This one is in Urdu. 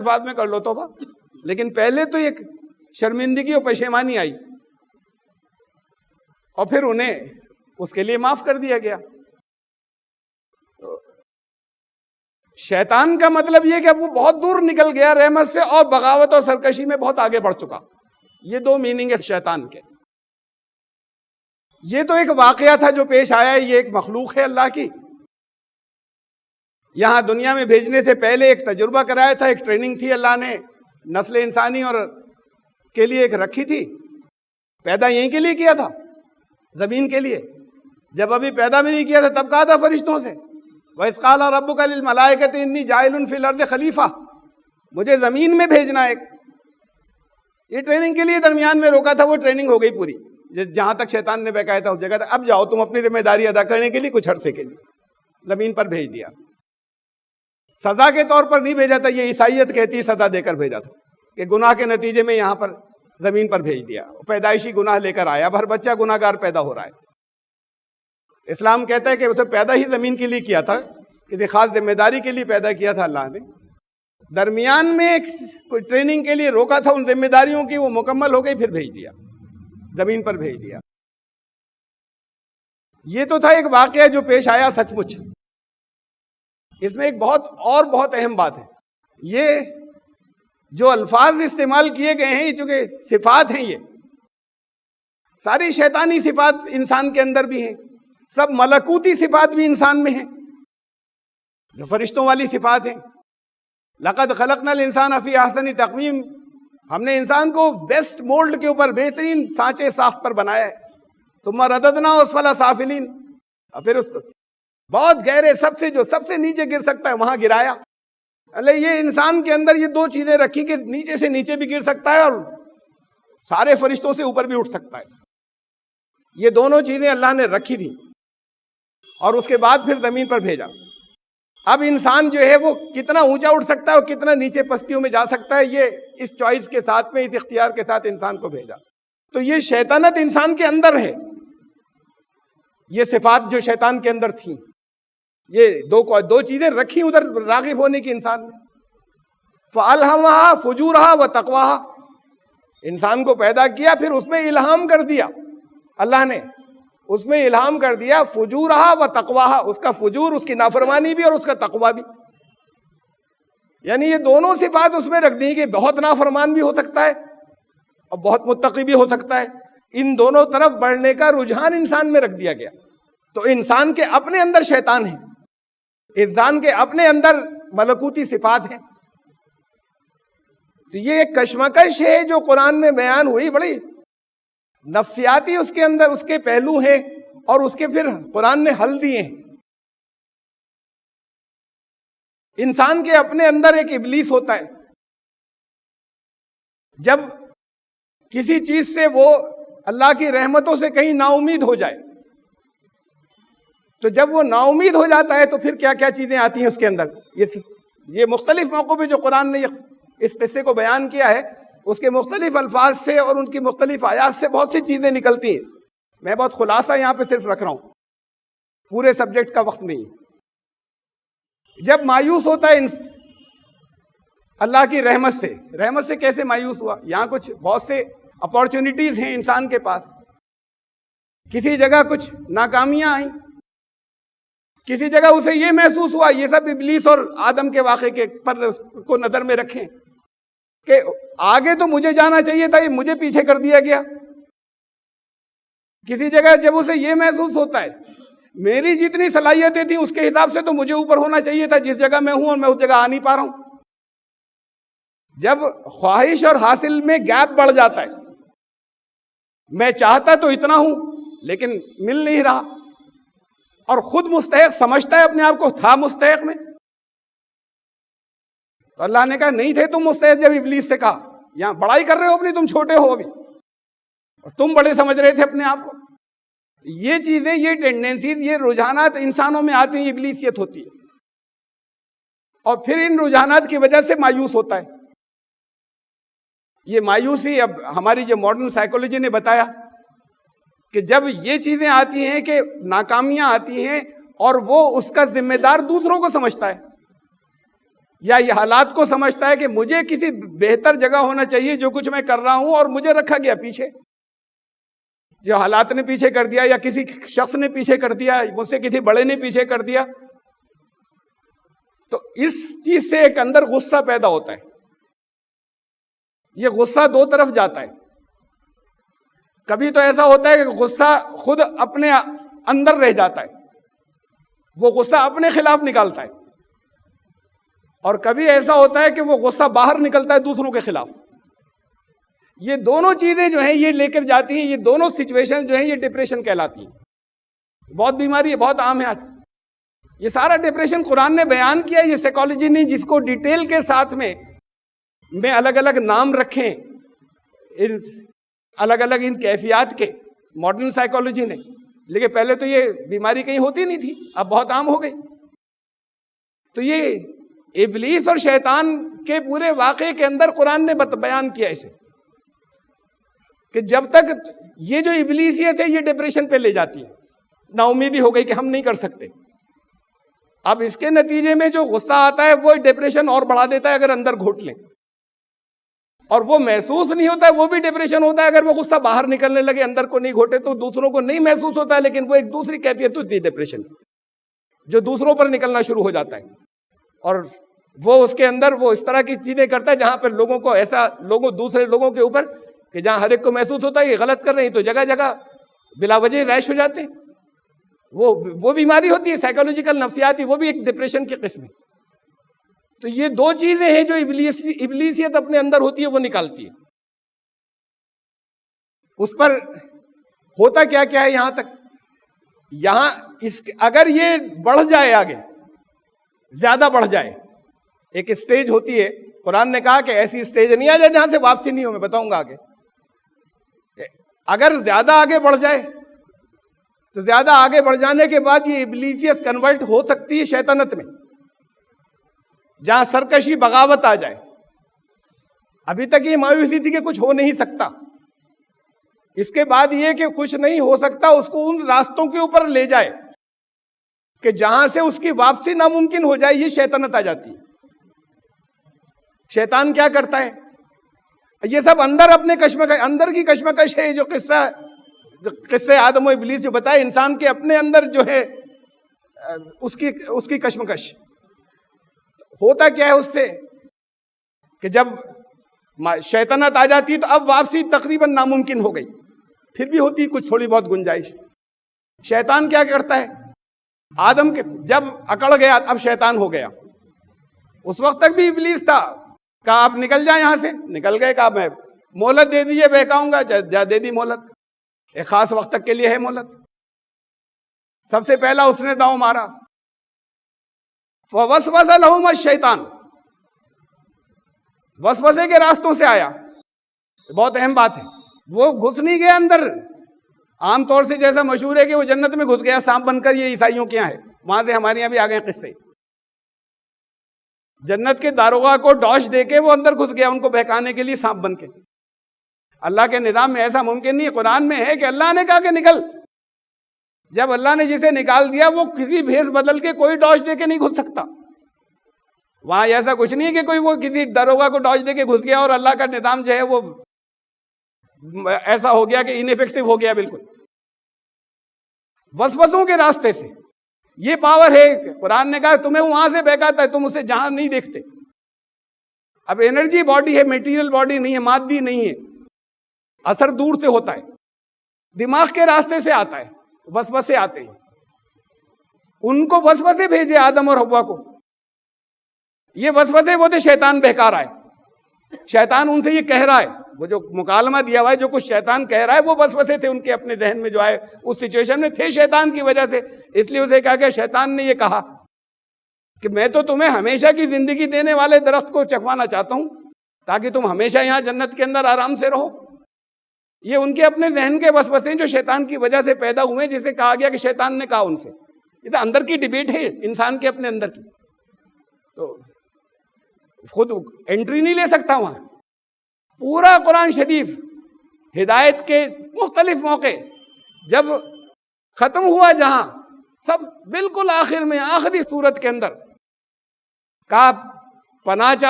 الفاظ میں کر لو توبہ، لیکن پہلے تو ایک شرمندگی اور پشیمانی آئی اور پھر انہیں اس کے لیے معاف کر دیا گیا۔ شیطان کا مطلب یہ کہ وہ بہت دور نکل گیا رحمت سے اور بغاوت اور سرکشی میں بہت آگے بڑھ چکا۔ یہ دو میننگ ہے شیطان کے۔ یہ تو ایک واقعہ تھا جو پیش آیا ہے، یہ ایک مخلوق ہے اللہ کی، یہاں دنیا میں بھیجنے سے پہلے ایک تجربہ کرایا تھا، ایک ٹریننگ تھی اللہ نے نسل انسانی اور کے لیے ایک رکھی تھی۔ پیدا یہیں کے لیے کیا تھا، زمین کے لیے۔ جب ابھی پیدا بھی نہیں کیا تھا تب کہا تھا فرشتوں سے وَإِذْ قَالَ رَبُّكَ لِلْمَلَائِكَةِ إِنِّي جَاعِلٌ فِي الْأَرْضِ خلیفہ، مجھے زمین میں بھیجنا ایک۔ یہ ٹریننگ کے لیے درمیان میں روکا تھا، وہ ٹریننگ ہو گئی پوری، جہاں تک شیطان نے بہکایا تھا اس جگہ تک اب جاؤ تم اپنی ذمہ داری ادا کرنے کے لیے، کچھ عرصے کے لیے زمین پر بھیج دیا۔ سزا کے طور پر نہیں بھیجا تھا، یہ عیسائیت کہتی ہے سزا دے کر بھیجا تھا، کہ گناہ کے نتیجے میں یہاں پر زمین پر بھیج دیا، پیدائشی گناہ لے کر آیا۔ اب ہر بچہ گناہ گار پیدا ہو رہا ہے۔ اسلام کہتا ہے کہ اسے پیدا ہی زمین کے لیے کیا تھا، کسی خاص ذمہ داری کے لیے پیدا کیا تھا اللہ نے۔ درمیان میں کوئی ٹریننگ کے لیے روکا تھا ان ذمہ داریوں کی، وہ مکمل ہو گئی، پھر بھیج دیا، زمین پر بھیج دیا۔ یہ تو تھا ایک واقعہ جو پیش آیا سچ مچ۔ اس میں ایک بہت اہم بات ہے، یہ جو الفاظ استعمال کیے گئے ہیں، چونکہ صفات ہیں، یہ ساری شیطانی صفات انسان کے اندر بھی ہیں، سب ملکوتی صفات بھی انسان میں ہیں، جو فرشتوں والی صفات ہیں۔ لقد خلقنا الانسان فی احسن تقویم، ہم نے انسان کو بیسٹ مولڈ کے اوپر بہترین سانچے ساخت پر بنایا ہے۔ ثم رددنا اسفل سافلین، اور پھر اس کو بہت گہرے سب سے نیچے گر سکتا ہے وہاں گرایا۔ اللہ یہ انسان کے اندر یہ دو چیزیں رکھی کہ نیچے سے نیچے بھی گر سکتا ہے اور سارے فرشتوں سے اوپر بھی اٹھ سکتا ہے۔ یہ دونوں چیزیں اللہ نے رکھی تھی اور اس کے بعد پھر زمین پر بھیجا۔ اب انسان جو ہے وہ کتنا اونچا اٹھ سکتا ہے اور کتنا نیچے پستیوں میں جا سکتا ہے، یہ اس چوائس کے ساتھ میں، اس اختیار کے ساتھ انسان کو بھیجا۔ تو یہ شیطنت انسان کے اندر ہے، یہ صفات جو شیطان کے اندر تھیں، یہ دو چیزیں رکھی ادھر راغب ہونے کی انسان نے۔ فَأَلْهَمَهَا فُجُورَهَا وَتَقْوَاهَا، انسان کو پیدا کیا، پھر اس میں الہام کر دیا اللہ نے، اس میں الہام کر دیا فجورہا و تقواہا، اس کا فجور، اس کی نافرمانی بھی اور اس کا تقوی بھی، یعنی یہ دونوں صفات اس میں رکھ دی کہ بہت نافرمان بھی ہو سکتا ہے اور بہت متقی بھی ہو سکتا ہے۔ ان دونوں طرف بڑھنے کا رجحان انسان میں رکھ دیا گیا۔ تو انسان کے اپنے اندر شیطان ہے، انسان کے اپنے اندر ملکوتی صفات ہیں۔ تو یہ ایک کشمکش ہے جو قرآن میں بیان ہوئی، بڑی نفسیاتی اس کے اندر اس کے پہلو ہیں اور اس کے پھر قرآن نے حل دیے ہیں۔ انسان کے اپنے اندر ایک ابلیس ہوتا ہے، جب کسی چیز سے وہ اللہ کی رحمتوں سے کہیں نا امید ہو جائے، تو جب وہ نا امید ہو جاتا ہے تو پھر کیا کیا چیزیں آتی ہیں اس کے اندر۔ یہ مختلف موقعوں پہ جو قرآن نے اس قصے کو بیان کیا ہے، اس کے مختلف الفاظ سے اور ان کی مختلف آیات سے بہت سی چیزیں نکلتی ہیں۔ میں بہت خلاصہ یہاں پہ صرف رکھ رہا ہوں، پورے سبجیکٹ کا وقت نہیں۔ جب مایوس ہوتا ہے اللہ کی رحمت سے کیسے مایوس ہوا؟ یہاں کچھ بہت سے اپارچونٹیز ہیں انسان کے پاس، کسی جگہ کچھ ناکامیاں آئیں، کسی جگہ اسے یہ محسوس ہوا، یہ سب ابلیس اور آدم کے واقعے کے پر کو نظر میں رکھیں کہ آگے تو مجھے جانا چاہیے تھا، یہ مجھے پیچھے کر دیا گیا۔ کسی جگہ جب اسے یہ محسوس ہوتا ہے میری جتنی صلاحیتیں تھیں اس کے حساب سے تو مجھے اوپر ہونا چاہیے تھا، جس جگہ میں ہوں اور میں اس جگہ آ نہیں پا رہا ہوں۔ جب خواہش اور حاصل میں گیپ بڑھ جاتا ہے، میں چاہتا تو اتنا ہوں لیکن مل نہیں رہا، اور خود مستحق سمجھتا ہے اپنے آپ کو، تھا مستحق میں، تو اللہ نے کہا نہیں تھے تم مستحق۔ جب ابلیس سے کہا یہاں بڑائی کر رہے ہو اپنی، تم چھوٹے ہو ابھی اور تم بڑے سمجھ رہے تھے اپنے آپ کو۔ یہ چیزیں، یہ ٹینڈنسیز، یہ رجحانات انسانوں میں آتے ہیں، ابلیسیت ہوتی ہے، اور پھر ان رجحانات کی وجہ سے مایوس ہوتا ہے۔ یہ مایوسی اب ہماری جو ماڈرن سائیکولوجی نے بتایا کہ جب یہ چیزیں آتی ہیں کہ ناکامیاں آتی ہیں اور وہ اس کا ذمہ دار دوسروں کو سمجھتا ہے، یا یہ حالات کو سمجھتا ہے کہ مجھے کسی بہتر جگہ ہونا چاہیے جو کچھ میں کر رہا ہوں اور مجھے رکھا گیا پیچھے، جو حالات نے پیچھے کر دیا یا کسی شخص نے پیچھے کر دیا، مجھ سے کسی بڑے نے پیچھے کر دیا. تو اس چیز سے ایک اندر غصہ پیدا ہوتا ہے. یہ غصہ دو طرف جاتا ہے. کبھی تو ایسا ہوتا ہے کہ غصہ خود اپنے اندر رہ جاتا ہے، وہ غصہ اپنے خلاف نکالتا ہے، اور کبھی ایسا ہوتا ہے کہ وہ غصہ باہر نکلتا ہے دوسروں کے خلاف. یہ دونوں چیزیں جو ہیں یہ لے کر جاتی ہیں، یہ دونوں سچویشن جو ہیں یہ ڈپریشن کہلاتی ہیں. بہت بیماری ہے، بہت عام ہے آج کل. یہ سارا ڈپریشن قرآن نے بیان کیا، یہ سائیکالوجی نے جس کو ڈیٹیل کے ساتھ میں الگ الگ نام رکھیں، ان الگ الگ ان کیفیات کے، ماڈرن سائیکالوجی نے. لیکن پہلے تو یہ بیماری کہیں ہوتی نہیں تھی، اب بہت عام ہو گئی. تو یہ ابلیس اور شیطان کے پورے واقعے کے اندر قرآن نے بیان کیا اسے، کہ جب تک یہ جو ابلیسیت ہے یہ ڈپریشن پہ لے جاتی ہے، نا امیدی ہو گئی کہ ہم نہیں کر سکتے. اب اس کے نتیجے میں جو غصہ آتا ہے وہ ڈپریشن اور بڑھا دیتا ہے اگر اندر گھوٹ لیں، اور وہ محسوس نہیں ہوتا ہے، وہ بھی ڈپریشن ہوتا ہے اگر وہ غصہ باہر نکلنے لگے، اندر کو نہیں گھوٹے تو دوسروں کو نہیں محسوس ہوتا ہے، لیکن وہ ایک دوسری کیفیت ہوتی ہے ڈپریشن جو دوسروں پر نکلنا شروع ہو جاتا ہے. اور وہ اس کے اندر وہ اس طرح کی چیزیں کرتا ہے جہاں پر لوگوں کو ایسا دوسرے لوگوں کے اوپر کہ جہاں ہر ایک کو محسوس ہوتا ہے یہ غلط کر رہے ہیں، تو جگہ جگہ بلا وجہ ریش ہو جاتے ہیں. وہ بیماری ہوتی ہے سائیکولوجیکل نفسیاتی، وہ بھی ایک ڈپریشن کی قسم ہے. تو یہ دو چیزیں ہیں جو ابلیسیت اپنے اندر ہوتی ہے وہ نکالتی ہے. اس پر ہوتا کیا کیا ہے یہاں تک، اگر یہ بڑھ جائے آگے، زیادہ بڑھ جائے، ایک اسٹیج ہوتی ہے، قرآن نے کہا کہ ایسی اسٹیج نہیں آ جائے جہاں سے واپسی نہیں ہو. میں بتاؤں گا آگے. اگر زیادہ آگے بڑھ جائے تو زیادہ آگے بڑھ جانے کے بعد یہ ابلیسیت کنورٹ ہو سکتی ہے شیطنت میں، جہاں سرکشی بغاوت آ جائے. ابھی تک یہ مایوسی تھی کہ کچھ ہو نہیں سکتا، اس کے بعد یہ کہ کچھ نہیں ہو سکتا اس کو ان راستوں کے اوپر لے جائے کہ جہاں سے اس کی واپسی ناممکن ہو جائے. یہ شیطنت آ جاتی ہے. شیطان کیا کرتا ہے؟ یہ سب اندر اپنے کشمکش، اندر کی کشمکش ہے. جو قصے آدم و ابلیس جو بتائے، انسان کے اپنے اندر جو ہے اس کی کشمکش. ہوتا کیا ہے اس سے کہ جب شیطنت آ جاتی تو اب واپسی تقریباً ناممکن ہو گئی. پھر بھی ہوتی کچھ تھوڑی بہت گنجائش. شیطان کیا کرتا ہے؟ آدم کے جب اکڑ گیا اب شیطان ہو گیا. اس وقت تک بھی ابلیس تھا، کہا آپ نکل جائیں یہاں سے. نکل گئے، کہا میں مہلت دے دیجیے، بہکاؤں گا. جا دے دی مہلت، ایک خاص وقت تک کے لیے ہے مہلت. سب سے پہلا اس نے داؤں مارا. فوسوس لہم الشیطان، وسوسے کے راستوں سے آیا. بہت اہم بات ہے. وہ گھس نہیں گیا اندر. عام طور سے جیسا مشہور ہے کہ وہ جنت میں گھس گیا سانپ بن کر، یہ عیسائیوں کے یہاں ہے، وہاں سے ہمارے یہاں بھی آ گئے قصے. جنت کے داروغہ کو ڈاش دے کے وہ اندر گھس گیا ان کو بہکانے کے لیے سانپ بن کے. اللہ کے نظام میں ایسا ممکن نہیں. قرآن میں ہے کہ اللہ نے کہا کہ نکل. جب اللہ نے جسے نکال دیا وہ کسی بھیس بدل کے کوئی ڈاش دے کے نہیں گھس سکتا. وہاں ایسا کچھ نہیں کہ کوئی وہ کسی داروغہ کو ڈاش دے کے گھس گیا اور اللہ کا نظام جو ہے وہ ایسا ہو گیا کہ انیفیکٹو ہو گیا بالکل. وسوسوں کے راستے سے یہ پاور ہے. قرآن نے کہا تمہیں وہاں سے بہکاتا ہے، تم اسے جہاں نہیں دیکھتے. اب انرجی باڈی ہے، میٹیریل باڈی نہیں ہے، مادی نہیں ہے. اثر دور سے ہوتا ہے، دماغ کے راستے سے آتا ہے. وسوسے آتے ہیں. ان کو وسوسے بھیجے آدم اور حوا کو. یہ وسوسے وہ تھے شیطان بہکا رہا ہے. شیطان ان سے یہ کہہ رہا ہے، وہ جو مکالمہ دیا ہوا ہے، جو کچھ شیطان کہہ رہا ہے وہ وسوسے تھے ان کے اپنے ذہن میں جو آئے اس سچویشن میں تھے شیطان کی وجہ سے. اس لیے اسے کہا کہ شیطان نے یہ کہا کہ میں تو تمہیں ہمیشہ کی زندگی دینے والے درخت کو چکھوانا چاہتا ہوں تاکہ تم ہمیشہ یہاں جنت کے اندر آرام سے رہو. یہ ان کے اپنے ذہن کے وسوسے جو شیطان کی وجہ سے پیدا ہوئے، جسے کہا گیا کہ شیطان نے کہا ان سے. یہ تو اندر کی ڈیبیٹ ہے انسان کے اپنے اندر کی. تو خود انٹری نہیں لے سکتا وہاں. پورا قرآن شریف ہدایت کے مختلف موقع جب ختم ہوا، جہاں سب بالکل آخر میں آخری صورت کے اندر کہا پناہ